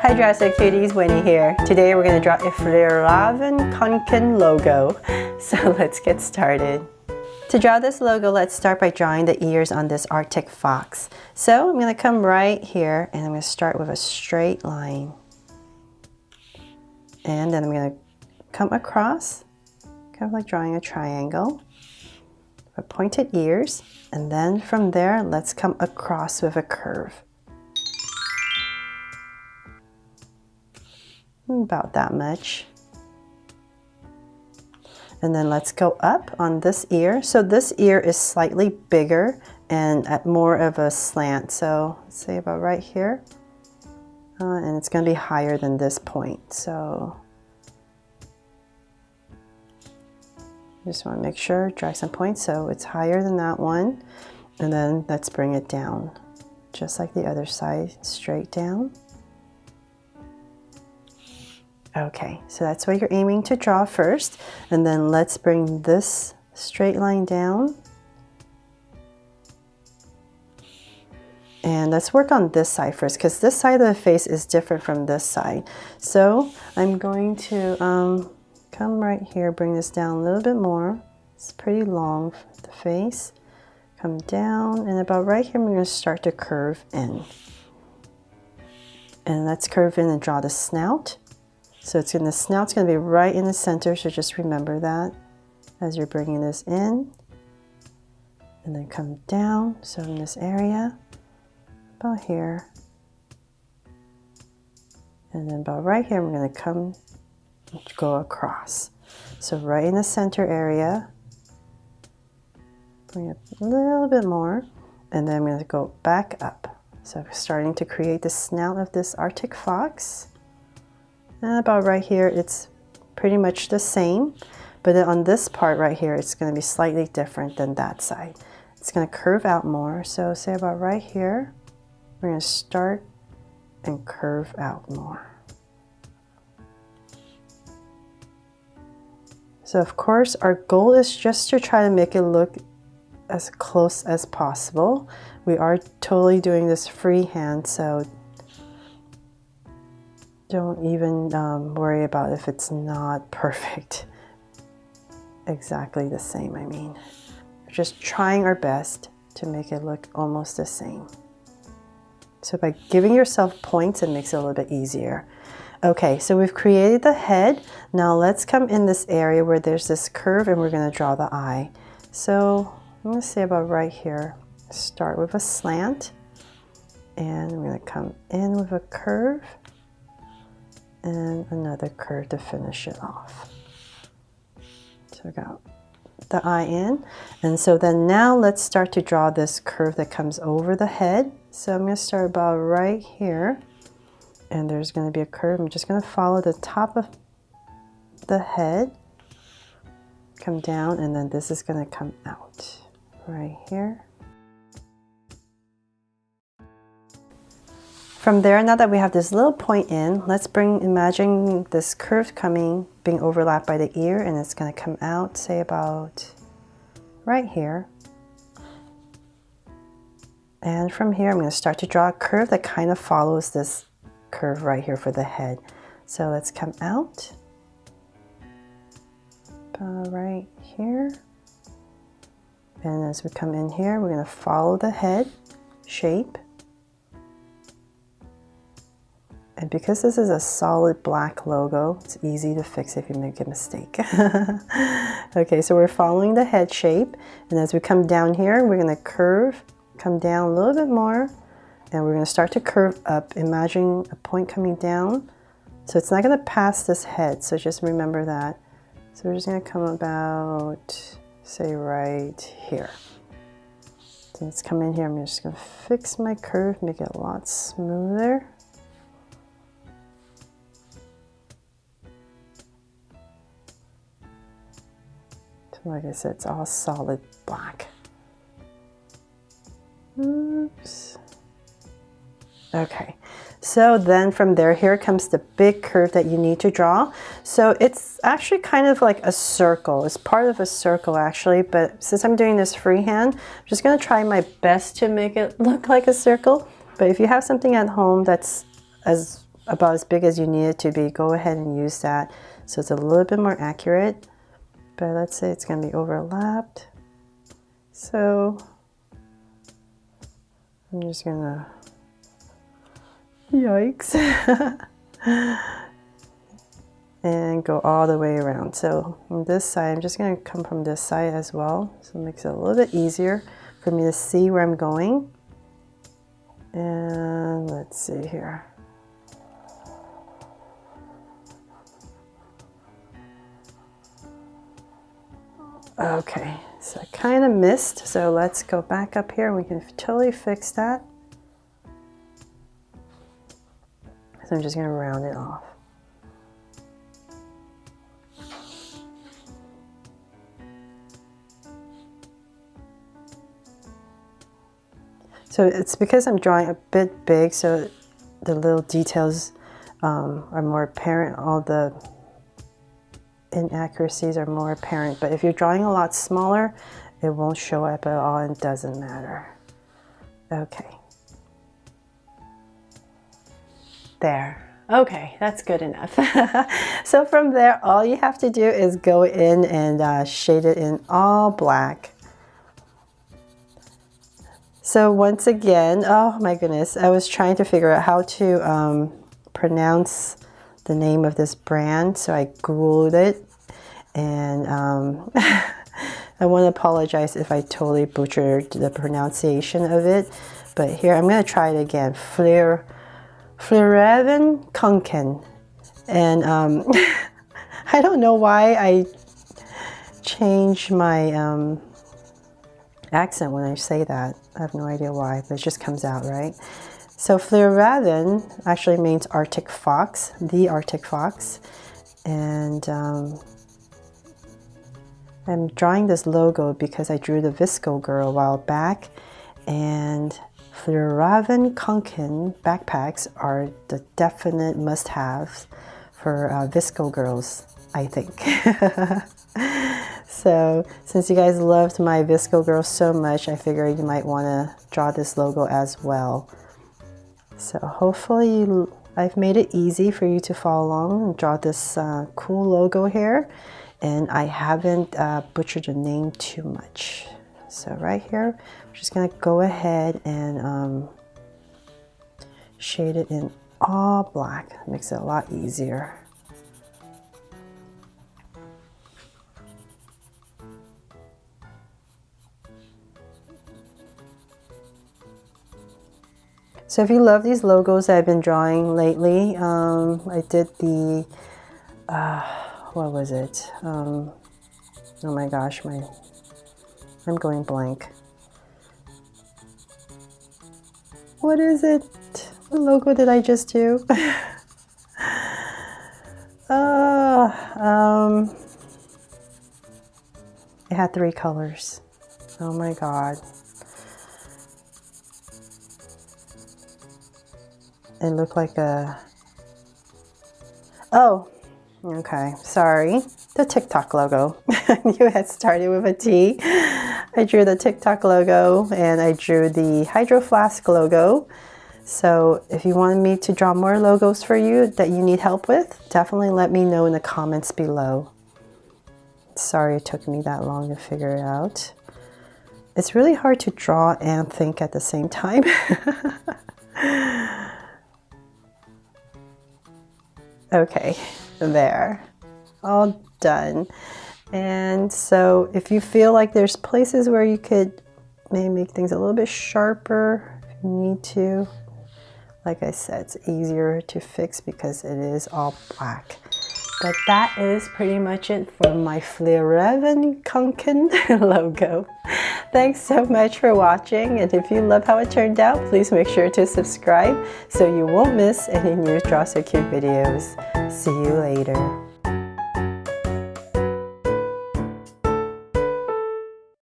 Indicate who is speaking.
Speaker 1: Hi Drastic Cuties, Winnie here. Today we're going to draw a Fjallraven Kanken logo. So let's get started. To draw this logo, let's start by drawing the ears on this Arctic fox. So I'm going to come right here and I'm going to start with a straight line. And then I'm going to come across, kind of like drawing a triangle, with pointed ears. And then from there, let's come across with a curve. About that much. And then let's go up on this ear. So this ear is slightly bigger and at more of a slant. So let's say about right here. And it's going to be higher than this point. So just want to make sure, drag some points so it's higher than that one. And then let's bring it down. Just like the other side, straight down. Okay, so that's what you're aiming to draw first. And then let's bring this straight line down. And let's work on this side first, because this side of the face is different from this side. So I'm going to come right here, bring this down a little bit more. It's pretty long, the face. Come down, and about right here, I'm going to start to curve in. And let's curve in and draw the snout. So the snout's going to be right in the center, so just remember that as you're bringing this in. And then come down, so in this area, about here. And then about right here, we're going to go across. So right in the center area, bring it a little bit more, and then I'm going to go back up. So starting to create the snout of this Arctic fox. And about right here, it's pretty much the same, but then on this part right here, it's going to be slightly different than that side. It's going to curve out more. So say about right here, we're going to start and curve out more. So of course, our goal is just to try to make it look as close as possible. We are totally doing this freehand, so don't even worry about if it's not perfect. Exactly the same, I mean. We're just trying our best to make it look almost the same. So by giving yourself points, it makes it a little bit easier. Okay, so we've created the head. Now let's come in this area where there's this curve and we're going to draw the eye. So I'm going to say about right here, start with a slant. And I'm going to come in with a curve. And another curve to finish it off. So we got the eye in. And so then now let's start to draw this curve that comes over the head. So I'm going to start about right here. And there's going to be a curve. I'm just going to follow the top of the head. Come down, and then this is going to come out right here. From there, now that we have this little point in, let's imagine this curve being overlapped by the ear, and it's going to come out, say about right here. And from here, I'm going to start to draw a curve that kind of follows this curve right here for the head. So let's come out, about right here. And as we come in here, we're going to follow the head shape. And because this is a solid black logo, it's easy to fix if you make a mistake. Okay, so we're following the head shape. And as we come down here, we're going to curve, come down a little bit more. And we're going to start to curve up. Imagine a point coming down. So it's not going to pass this head. So just remember that. So we're just going to come about, say, right here. So let's come in here. I'm just going to fix my curve, make it a lot smoother. Like I said, it's all solid black. Oops. Okay, so then from there, here comes the big curve that you need to draw. So it's actually kind of like a circle. It's part of a circle actually, but since I'm doing this freehand, I'm just going to try my best to make it look like a circle. But if you have something at home that's as about as big as you need it to be, go ahead and use that so it's a little bit more accurate. But let's say it's going to be overlapped. So I'm just going to, yikes, and go all the way around. So on this side, I'm just going to come from this side as well. So it makes it a little bit easier for me to see where I'm going. And let's see here. Okay, so I kind of missed, so let's go back up here and we can totally fix that. So I'm just going to round it off. So it's because I'm drawing a bit big, so the little details are more apparent. All the inaccuracies are more apparent. But if you're drawing a lot smaller, it won't show up at all and it doesn't matter. Okay. There. Okay, that's good enough. So from there, all you have to do is go in and shade it in all black. So once again, oh my goodness, I was trying to figure out how to pronounce the name of this brand, so I Googled it, and I want to apologize if I totally butchered the pronunciation of it, but here I'm going to try it again. Fjallraven Kanken, and I don't know why I change my accent when I say that. I have no idea why, but it just comes out, right? So Fjallraven actually means Arctic fox, the Arctic fox. And I'm drawing this logo because I drew the VSCO girl a while back. And Fjallraven Kanken backpacks are the definite must-haves for VSCO girls, I think. So since you guys loved my VSCO girl so much, I figured you might want to draw this logo as well. So hopefully I've made it easy for you to follow along and draw this cool logo here. And I haven't butchered the name too much. So right here, I'm just going to go ahead and shade it in all black. It makes it a lot easier. So if you love these logos that I've been drawing lately, I did the, what was it? Oh my gosh, I'm going blank. What is it? What logo did I just do? It had 3 colors. Oh my God. It looked like a, oh, okay, sorry. The TikTok logo. You had started with a T. I drew the TikTok logo and I drew the Hydro Flask logo. So if you want me to draw more logos for you that you need help with, definitely let me know in the comments below. Sorry it took me that long to figure it out. It's really hard to draw and think at the same time. Okay, there, all done. And so if you feel like there's places where you could maybe make things a little bit sharper if you need to, like I said, it's easier to fix because it is all black. But that is pretty much it for my Fjallraven Kanken logo. Thanks so much for watching, and if you love how it turned out, please make sure to subscribe so you won't miss any new Draw So Cute videos. See you later.